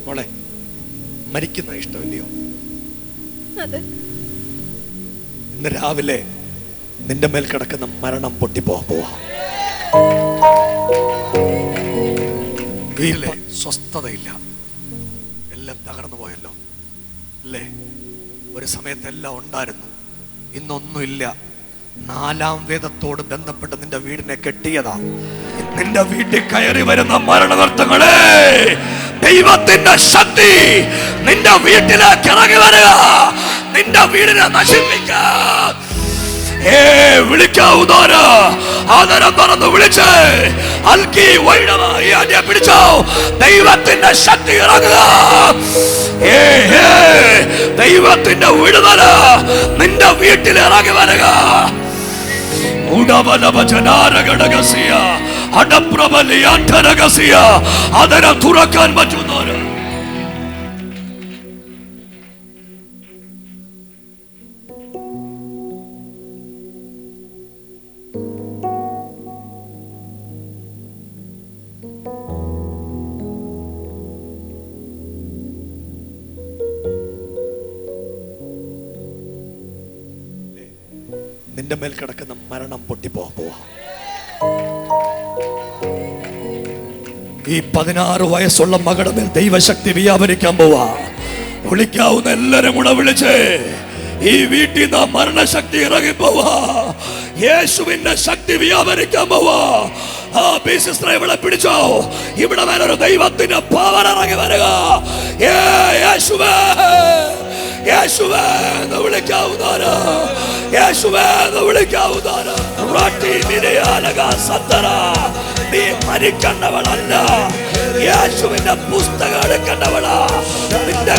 മോളെ, മരിക്കുന്ന ഇഷ്ടമില്ലയോ? ഇന്ന് രാവിലെ നിന്റെ മേൽ കിടക്കുന്ന മരണം പൊട്ടിപ്പോവാൻ പോവാ. വീട്ടിലെ സ്വസ്ഥതയില്ല, എല്ലാം തകർന്നു പോയല്ലോ അല്ലേ? ഒരു സമയത്ത് എല്ലാം ഉണ്ടായിരുന്നു, ഇന്നൊന്നുമില്ല. 4-ാം വേദത്തോട് ബന്ധപ്പെട്ട് നിന്റെ വീടിനെ കെട്ടിയതാ. നിന്റെ വീട്ടിൽ കയറി വരുന്ന മരണനർത്ഥങ്ങളെ ദൈവത്തിന്റെ ശക്തി നിന്റെ വീട്ടിലേക്ക് ഇറങ്ങി വരിക, നിന്റെ വീടിനെ നശിപ്പിക്കാൻ. വിളിക്കാവുന്നവര് ആദരം തുറന്ന് വിളിച്ച് പിടിച്ചോ. ദൈവത്തിന്റെ ശക്തി ഇറങ്ങുക, ദൈവത്തിന്റെ വിടുതല നിന്റെ വീട്ടിൽ ഇറങ്ങി വരിക. അതിനെ തുറക്കാൻ പറ്റുന്നവര് നിന്റെ മേൽ കിടക്കുന്ന മരണം പൊട്ടിപ്പോവാൻ പോവാ. ഈ 16 വയസ്സുള്ള മകളുടെ മേൽ ദൈവശക്തി വ്യാപരിക്കാൻ പോവാ. വിളിക്കാവുന്ന എല്ലാരും കൂടെ വിളിച്ച് ഈ വീട്ടിൽ നിന്ന് മരണശക്തി ഇറങ്ങി പോവാ. യേശുവിന്റെ ശക്തി വ്യാപരിക്കാൻ പോവാ. ഇവിടെ പിടിച്ചോ. ഇവിടെ വേറൊരു ദൈവത്തിന്റെ പവർ ഇറങ്ങി വരിക. യേശുവേ, യേശുവേ എന്ന് വിളിക്കാവുന്നവര്, യേശുവേ എന്ന് വിളിക്കാവുന്നവര്. നീ മരിക്കേണ്ടവളല്ല, യേശുവിന്റെ പുസ്തകം എടുക്കേണ്ടവളാ. നിന്റെ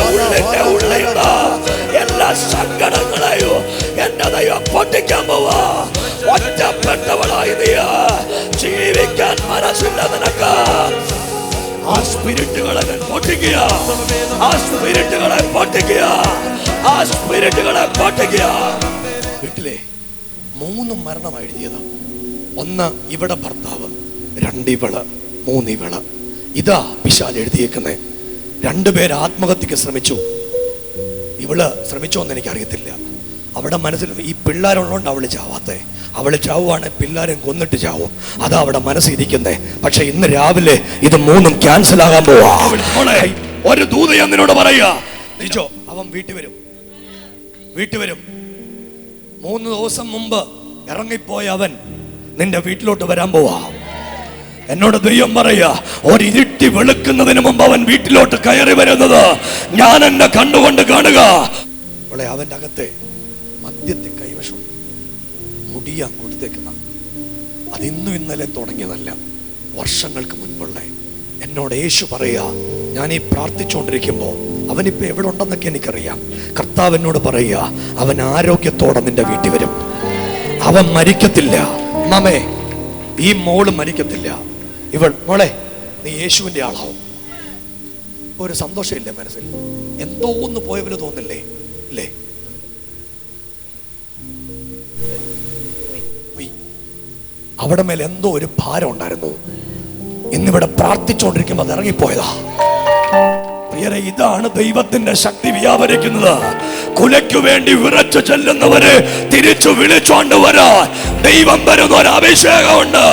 ഉള്ളിൽ എല്ലാ സങ്കടങ്ങളെയും എന്റെ ദൈവം പൊട്ടിക്കാൻ പോവാ. ഒറ്റപ്പെട്ടവളായി നീ ജീവിക്കാൻ മനസ്സില്ല നിനക്ക്. ആ സ്പിരിറ്റുകളെ പൊട്ടിക്കുക, ആ സ്പിരിറ്റുകളെ പൊട്ടിക്കുക, ആ സ്പിരിറ്റുകളെ പൊട്ടിക്കുക. വീട്ടിലെ 3 മരണമായി എഴുതിയത്. 1 ഇവിടെ ഭർത്താവ്, 2 ഇവള്, 3 ഇവള്. ഇതാ പിശാച് എഴുതിയേക്കുന്നേ. 2 പേര് ആത്മഹത്യക്ക് ശ്രമിച്ചു. ഇവള് ശ്രമിച്ചോ എന്ന് എനിക്കറിയത്തില്ല. അവിടെ മനസ്സിൽ ഈ പിള്ളേരുള്ളതുകൊണ്ട് അവള് ചാവാത്തെ. അവള് ചാവുവാണ്, പിള്ളേരെ കൊന്നിട്ട് ചാവും. അതാ അവിടെ മനസ്സിരിക്കുന്നേ. പക്ഷെ ഇന്ന് രാവിലെ ഇത് 3 ക്യാൻസൽ ആകാൻ പോവാ. ഒരു ദൂത ഞാൻ നിന്നോട് പറയാ, നിജോ അവൻ വീട്ടിൽ വരും. 3 ദിവസം മുമ്പ് ഇറങ്ങിപ്പോയ അവൻ നിന്റെ വീട്ടിലോട്ട് വരാൻ പോവാ. എന്നോട് ദൈവം പറയാ, ഒരു ഇരുട്ടി വെളുക്കുന്നതിന് മുമ്പ് അവൻ വീട്ടിലോട്ട് കയറി വരുന്നത് ഞാൻ എന്നെ കണ്ടുകൊണ്ട് കാണുക. അവന്റെ അകത്തെ മദ്യത്തെ കൈവശം മുടിയാ കൊടുത്തേക്കുന്ന. അത് ഇന്നും ഇന്നലെ തുടങ്ങിയതല്ല, വർഷങ്ങൾക്ക് മുൻപുള്ള. എന്നോട് യേശു പറയാ, ഞാൻ ഈ പ്രാർത്ഥിച്ചുകൊണ്ടിരിക്കുമ്പോൾ അവനിപ്പോ എവിടെ ഉണ്ടെന്നൊക്കെ എനിക്കറിയാം. കർത്താവ് എന്നോട് പറയുക, അവൻ ആരോഗ്യത്തോടെ നിന്റെ വീട്ടിൽ വരും. അവൻ മരിക്കത്തില്ല. മാമേ, ഈ മോള് മരിക്കത്തില്ല. ഇവൾ മോളെ, നീ യേശുവിന്റെ ആളാവും. ഒരു സന്തോഷമില്ലേ മനസ്സിൽ? എന്തോ ഒന്ന് പോയവന് തോന്നില്ലേ? ഇല്ലേ? അവിടെ മേലെ എന്തോ ഒരു ഭാരം ഉണ്ടായിരുന്നു. ഇന്നിവിടെ പ്രാർത്ഥിച്ചുകൊണ്ടിരിക്കുമ്പോൾ അത് ഇറങ്ങിപ്പോയതാ. ഇതാണ് ദൈവത്തിന്റെ ശക്തി വ്യാപരിക്കുന്നത്. കുലയ്ക്കു വേണ്ടി വിറച്ചു ചെല്ലുന്നവരെ തിരിച്ചു വിളിച്ചോണ്ട് വരാൻ ദൈവം തരുന്ന ഒരു അഭിഷേകമുണ്ട്.